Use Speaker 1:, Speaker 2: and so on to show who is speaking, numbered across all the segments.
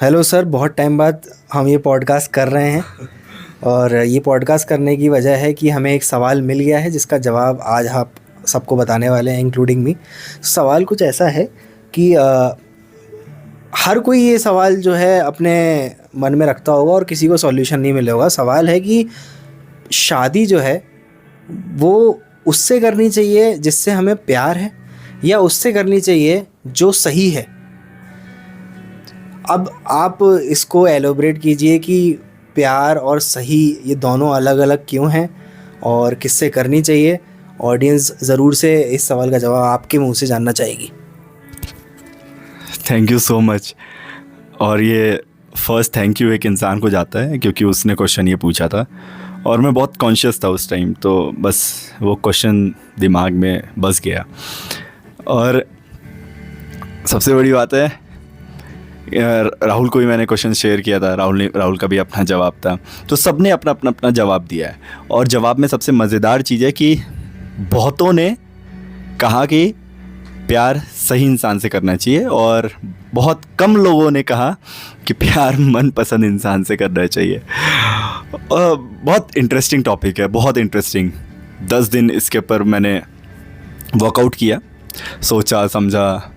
Speaker 1: Hello sir, बहुत time बाद हम ये पॉडकास्ट कर रहे हैं और ये पॉडकास्ट करने की वजह है कि हमें एक सवाल मिल गया है जिसका जवाब आज आप सबको बताने वाले हैं, इंक्लूडिंग मी। सवाल कुछ ऐसा है कि हर कोई ये सवाल जो है अपने मन में रखता होगा और किसी को सॉल्यूशन नहीं मिला होगा। सवाल है कि शादी जो है वो उससे करनी चाहिए जिससे हमें प्यार है, या उससे करनी चाहिए जो सही है। अब आप इसको एलोब्रेट कीजिए कि प्यार और सही ये दोनों अलग अलग क्यों हैं और किससे करनी चाहिए। ऑडियंस ज़रूर से इस सवाल का जवाब आपके मुंह से जानना चाहेगी।
Speaker 2: Thank you so much. और ये फर्स्ट थैंक यू एक इंसान को जाता है क्योंकि उसने क्वेश्चन ये पूछा था और मैं बहुत कॉन्शियस था उस टाइम, तो बस वो क्वेश्चन दिमाग में बस गया। और सबसे बड़ी बात है, राहुल को भी मैंने क्वेश्चन शेयर किया था, राहुल का भी अपना जवाब था, तो सबने अपना अपना अपना जवाब दिया है। और जवाब में सबसे मज़ेदार चीज़ है कि बहुतों ने कहा कि प्यार सही इंसान से करना चाहिए और बहुत कम लोगों ने कहा कि प्यार मनपसंद इंसान से करना चाहिए। बहुत इंटरेस्टिंग टॉपिक है, बहुत इंटरेस्टिंग। 10 दिन इसके ऊपर मैंने वर्कआउट किया, सोचा समझा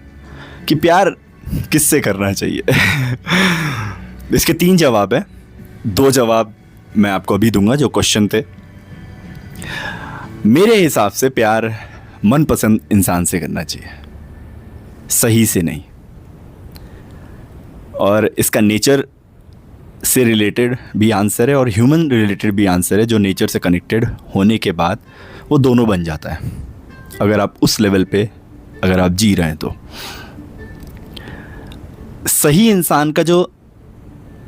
Speaker 2: कि प्यार किससे करना चाहिए। इसके 3 जवाब हैं। 2 जवाब मैं आपको अभी दूंगा जो क्वेश्चन थे। मेरे हिसाब से प्यार मनपसंद इंसान से करना चाहिए, सही से नहीं। और इसका नेचर से रिलेटेड भी आंसर है और ह्यूमन रिलेटेड भी आंसर है, जो नेचर से कनेक्टेड होने के बाद वो दोनों बन जाता है अगर आप उस लेवल पे अगर आप जी रहे हैं तो। सही इंसान का जो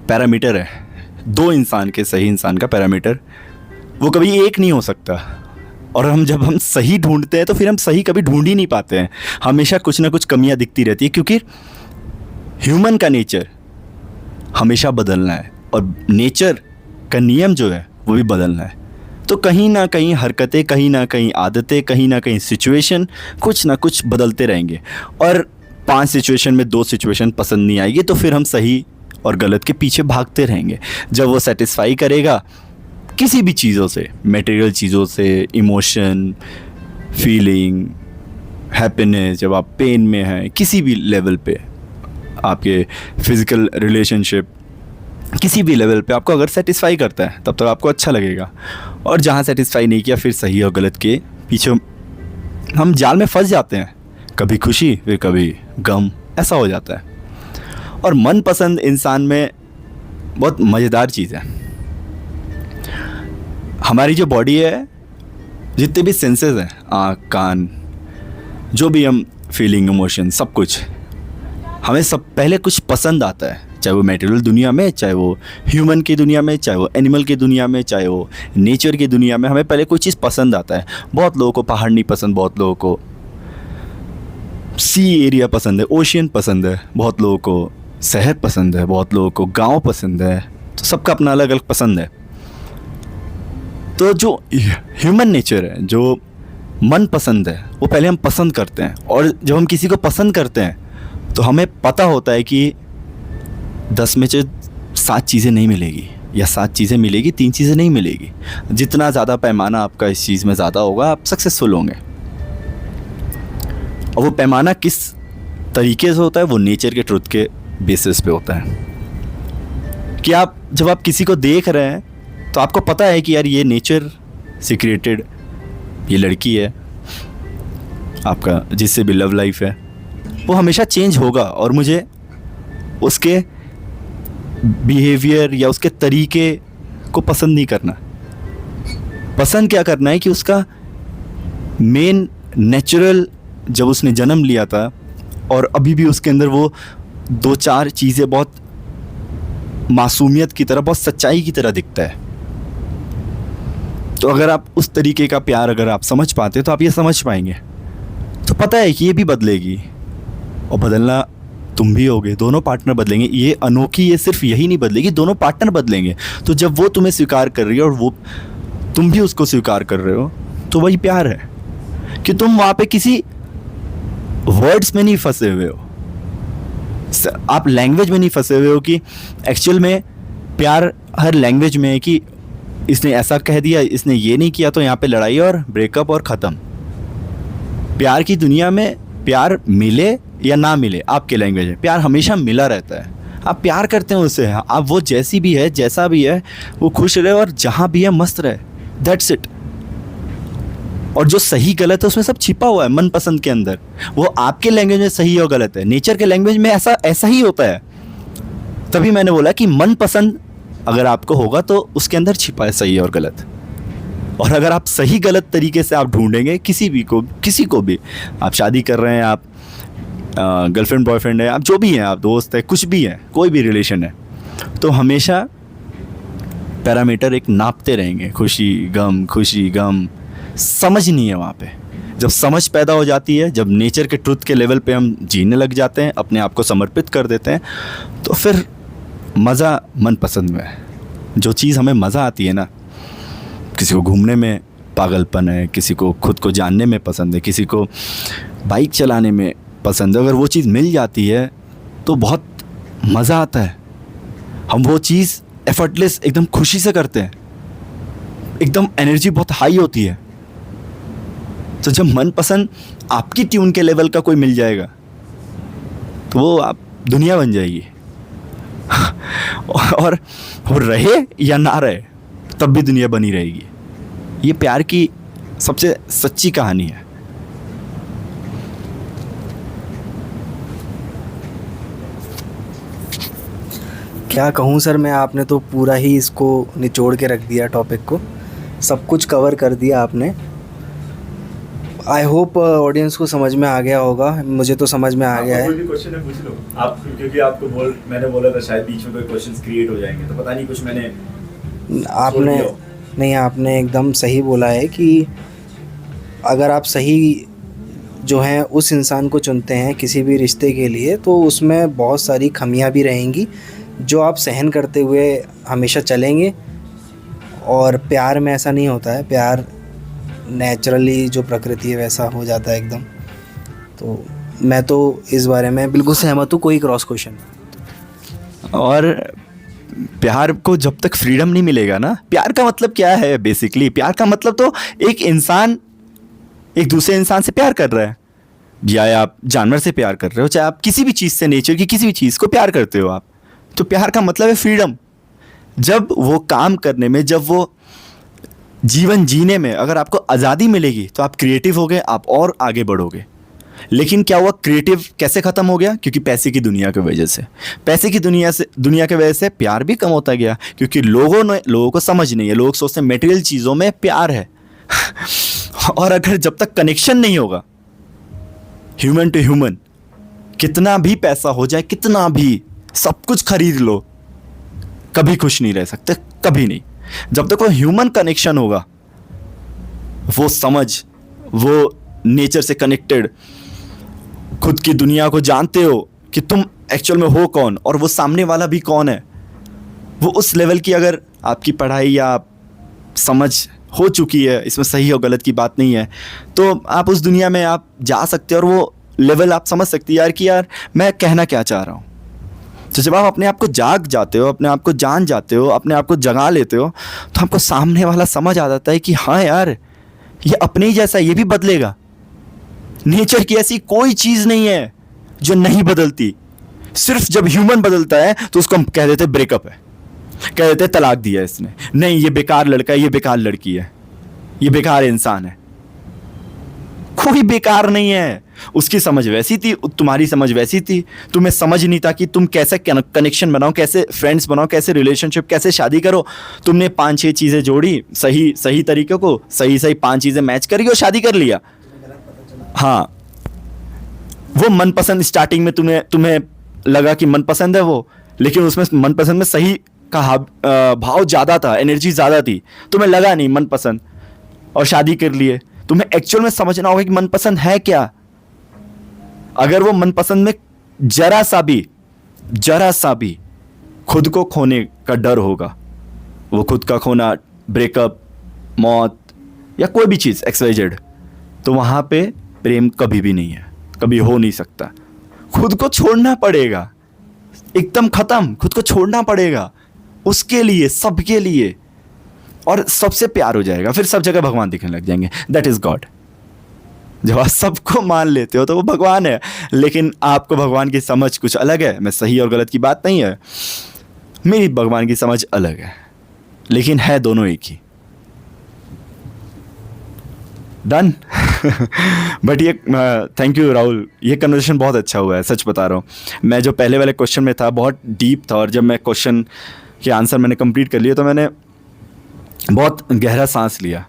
Speaker 2: पैरामीटर है, 2 इंसान के सही इंसान का पैरामीटर, वो कभी एक नहीं हो सकता। और जब हम सही ढूंढते हैं तो फिर हम सही कभी ढूंढ ही नहीं पाते हैं, हमेशा कुछ ना कुछ कमियां दिखती रहती है, क्योंकि ह्यूमन का नेचर हमेशा बदलना है और नेचर का नियम जो है वो भी बदलना है। तो कहीं ना कहीं हरकतें, कहीं ना कहीं आदतें, कहीं ना कहीं सिचुएशन, कुछ ना कुछ बदलते रहेंगे। और 5 सिचुएशन में 2 सिचुएशन पसंद नहीं आएगी तो फिर हम सही और गलत के पीछे भागते रहेंगे। जब वो सेटिस्फाई करेगा किसी भी चीज़ों से, मटेरियल चीज़ों से, इमोशन, फीलिंग, हैप्पीनेस, जब आप पेन में हैं, किसी भी लेवल पे, आपके फिज़िकल रिलेशनशिप किसी भी लेवल पे आपको अगर सेटिस्फाई करता है तब तो आपको अच्छा लगेगा। और जहाँ सेटिस्फाई नहीं किया फिर सही और गलत के पीछे हम जाल में फंस जाते हैं, कभी खुशी फिर कभी गम, ऐसा हो जाता है। और मनपसंद इंसान में बहुत मज़ेदार चीज़ है, हमारी जो बॉडी है, जितने भी सेंसेस हैं, आँख, कान, जो भी हम फीलिंग, इमोशन, सब कुछ, हमें सब पहले कुछ पसंद आता है, चाहे वो मटेरियल दुनिया में, चाहे वो ह्यूमन की दुनिया में, चाहे वो एनिमल की दुनिया में, चाहे वो नेचर की दुनिया में, हमें पहले कोई चीज़ पसंद आता है। बहुत लोगों को पहाड़ नहीं पसंद, बहुत लोगों को सी एरिया पसंद है, ओशियन पसंद है, बहुत लोगों को शहर पसंद है, बहुत लोगों को गांव पसंद है, तो सबका अपना अलग अलग पसंद है। तो जो ह्यूमन नेचर है, जो मन पसंद है, वो पहले हम पसंद करते हैं। और जब हम किसी को पसंद करते हैं तो हमें पता होता है कि 10 में से 7 चीज़ें नहीं मिलेगी, या 7 चीज़ें मिलेगी, 3 चीज़ें नहीं मिलेगी। जितना ज़्यादा पैमाना आपका इस चीज़ में ज़्यादा होगा, आप सक्सेसफुल होंगे। और वो पैमाना किस तरीके से होता है, वो नेचर के ट्रुथ के बेसिस पे होता है। कि आप जब आप किसी को देख रहे हैं तो आपको पता है कि यार ये नेचर से क्रिएटेड ये लड़की है, आपका जिससे भी लव लाइफ है वो हमेशा चेंज होगा, और मुझे उसके बिहेवियर या उसके तरीके को पसंद नहीं करना। पसंद क्या करना है कि उसका मेन नेचुरल, जब उसने जन्म लिया था और अभी भी उसके अंदर वो 2-4 चीज़ें बहुत मासूमियत की तरह, बहुत सच्चाई की तरह दिखता है। तो अगर आप उस तरीके का प्यार अगर आप समझ पाते तो आप ये समझ पाएंगे। तो पता है कि ये भी बदलेगी और बदलना तुम भी होगे, दोनों पार्टनर बदलेंगे। ये अनोखी, ये सिर्फ यही नहीं बदलेगी, दोनों पार्टनर बदलेंगे। तो जब वो तुम्हें स्वीकार कर रही है और वो तुम भी उसको स्वीकार कर रहे हो, तो वही प्यार है कि तुम वहाँ पे किसी वर्ड्स में नहीं फंसे हुए हो, आप लैंग्वेज में नहीं फंसे हुए हो कि एक्चुअल में प्यार हर लैंग्वेज में है कि इसने ऐसा कह दिया, इसने ये नहीं किया, तो यहाँ पे लड़ाई और ब्रेकअप और ख़त्म। प्यार की दुनिया में प्यार मिले या ना मिले, आपके लैंग्वेज में प्यार हमेशा मिला रहता है। आप प्यार करते हैं उससे, आप वो जैसी भी है, जैसा भी है, वो खुश रहे और जहाँ भी है मस्त रहे, दैट्स इट। और जो सही गलत है उसमें सब छिपा हुआ है मन पसंद के अंदर। वो आपके लैंग्वेज में सही और गलत है, नेचर के लैंग्वेज में ऐसा ही होता है। तभी मैंने बोला कि मन पसंद अगर आपको होगा तो उसके अंदर छिपा है सही और गलत। और अगर आप सही गलत तरीके से आप ढूंढेंगे किसी को भी, आप शादी कर रहे हैं, आप गर्लफ्रेंड बॉयफ्रेंड है, आप जो भी हैं, आप दोस्त है, कुछ भी है, कोई भी रिलेशन है, तो हमेशा पैरामीटर एक नापते रहेंगे, खुशी गम, समझ नहीं है वहाँ पे। जब समझ पैदा हो जाती है, जब नेचर के ट्रुथ के लेवल पे हम जीने लग जाते हैं, अपने आप को समर्पित कर देते हैं, तो फिर मज़ा मन पसंद में है। जो चीज़ हमें मज़ा आती है ना, किसी को घूमने में पागलपन है, किसी को खुद को जानने में पसंद है, किसी को बाइक चलाने में पसंद है, अगर वो चीज़ मिल जाती है तो बहुत मज़ा आता है। हम वो चीज़ एफर्टलेस एकदम खुशी से करते हैं, एकदम एनर्जी बहुत हाई होती है। तो जब मनपसंद आपकी ट्यून के लेवल का कोई मिल जाएगा तो वो आप दुनिया बन जाएगी। और वो रहे या ना रहे तब भी दुनिया बनी रहेगी। ये प्यार की सबसे सच्ची कहानी है।
Speaker 1: क्या कहूँ सर मैं, आपने तो पूरा ही इसको निचोड़ के रख दिया, टॉपिक को सब कुछ कवर कर दिया आपने। आई होप ऑडियंस को समझ में आ गया होगा, मुझे तो समझ में आ गया है।
Speaker 2: कोई भी क्वेश्चन है पूछ लो आप, क्योंकि आपको मैंने बोला था शायद बीच में कोई क्वेश्चंस क्रिएट हो जाएंगे, तो पता नहीं कुछ
Speaker 1: आपने एकदम सही बोला है कि अगर आप सही जो हैं उस इंसान को चुनते हैं किसी भी रिश्ते के लिए, तो उसमें बहुत सारी खामियां भी रहेंगी जो आप सहन करते हुए हमेशा चलेंगे। और प्यार में ऐसा नहीं होता है, प्यार नेचुरली जो प्रकृति है वैसा हो जाता है एकदम। तो मैं तो इस बारे में बिल्कुल सहमत हूँ, कोई क्रॉस क्वेश्चन।
Speaker 2: और प्यार को जब तक फ्रीडम नहीं मिलेगा ना, प्यार का मतलब क्या है बेसिकली? प्यार का मतलब तो एक इंसान एक दूसरे इंसान से प्यार कर रहा है, या आप जानवर से प्यार कर रहे हो, चाहे आप किसी भी चीज़ से, नेचर की किसी भी चीज़ को प्यार करते हो आप, तो प्यार का मतलब है फ्रीडम। जब वो काम करने में, जब वो जीवन जीने में अगर आपको आज़ादी मिलेगी तो आप क्रिएटिव होगे, आप और आगे बढ़ोगे। लेकिन क्या हुआ, क्रिएटिव कैसे ख़त्म हो गया? क्योंकि पैसे की दुनिया की वजह से, पैसे की दुनिया की वजह से प्यार भी कम होता गया, क्योंकि लोगों को समझ नहीं है, लोग सोचते हैं मटेरियल चीज़ों में प्यार है। और अगर जब तक कनेक्शन नहीं होगा ह्यूमन टू ह्यूमन, कितना भी पैसा हो जाए, कितना भी सब कुछ खरीद लो, कभी खुश नहीं रह सकते, कभी नहीं। जब तक वो ह्यूमन कनेक्शन होगा, वो समझ, वो नेचर से कनेक्टेड, खुद की दुनिया को जानते हो कि तुम एक्चुअल में हो कौन और वो सामने वाला भी कौन है, वो उस लेवल की अगर आपकी पढ़ाई या समझ हो चुकी है, इसमें सही और गलत की बात नहीं है, तो आप उस दुनिया में आप जा सकते हो और वो लेवल आप समझ सकते हैं यार कि यार मैं कहना क्या चाह रहा हूँ। तो जब आप अपने आप को जाग जाते हो, अपने आप को जान जाते हो, अपने आप को जगा लेते हो, तो आपको सामने वाला समझ आ जाता है कि हाँ यार ये अपने ही जैसा है, ये भी बदलेगा। नेचर की ऐसी कोई चीज़ नहीं है जो नहीं बदलती। सिर्फ जब ह्यूमन बदलता है तो उसको हम कह देते ब्रेकअप है, कह देते तलाक दिया इसने, नहीं ये बेकार लड़का है, ये बेकार लड़की है, ये बेकार इंसान है। कोई बेकार नहीं है, उसकी समझ वैसी थी, तुम्हारी समझ वैसी थी, तुम्हें समझ नहीं था कि तुम कैसे कनेक्शन बनाओ, कैसे फ्रेंड्स बनाओ, कैसे रिलेशनशिप, कैसे शादी करो। तुमने 5-6 चीज़ें जोड़ी, सही तरीके को, सही 5 चीज़ें मैच करी और शादी कर लिया। हाँ, वो मनपसंद स्टार्टिंग में तुम्हें लगा कि मनपसंद है वो, लेकिन उसमें मनपसंद में सही का भाव ज़्यादा था, एनर्जी ज़्यादा थी, तुम्हें लगा नहीं मनपसंद, और शादी कर लिए। तुम्हें एक्चुअल में समझना होगा कि मनपसंद है क्या। अगर वो मनपसंद में जरा सा भी खुद को खोने का डर होगा, वो खुद का खोना, ब्रेकअप, मौत या कोई भी चीज़ XYZ, तो वहाँ पे प्रेम कभी भी नहीं है, कभी हो नहीं सकता। खुद को छोड़ना पड़ेगा, एकदम ख़त्म, खुद को छोड़ना पड़ेगा उसके लिए, सबके लिए, और सबसे प्यार हो जाएगा, फिर सब जगह भगवान दिखने लग जाएंगे। That is God. जब आप सबको मान लेते हो तो वो भगवान है, लेकिन आपको भगवान की समझ कुछ अलग है। मैं सही और गलत की बात नहीं है, मेरी भगवान की समझ अलग है, लेकिन है दोनों एक ही। डन। बट ये थैंक यू राहुल, ये कन्वर्सेशन बहुत अच्छा हुआ है, सच बता रहा हूँ। मैं जो पहले वाले क्वेश्चन में था बहुत डीप था, और जब मैं क्वेश्चन के आंसर मैंने कंप्लीट कर लिए तो मैंने बहुत गहरा सांस लिया,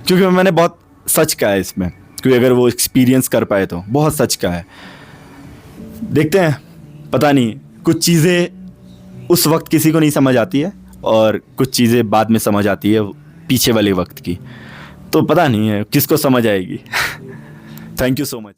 Speaker 2: क्योंकि मैंने बहुत सच कहा है इसमें, क्योंकि अगर वो एक्सपीरियंस कर पाए तो बहुत सच कहा है। देखते हैं, पता नहीं, कुछ चीज़ें उस वक्त किसी को नहीं समझ आती है और कुछ चीज़ें बाद में समझ आती है पीछे वाले वक्त की, तो पता नहीं है किसको समझ आएगी। Thank you so much.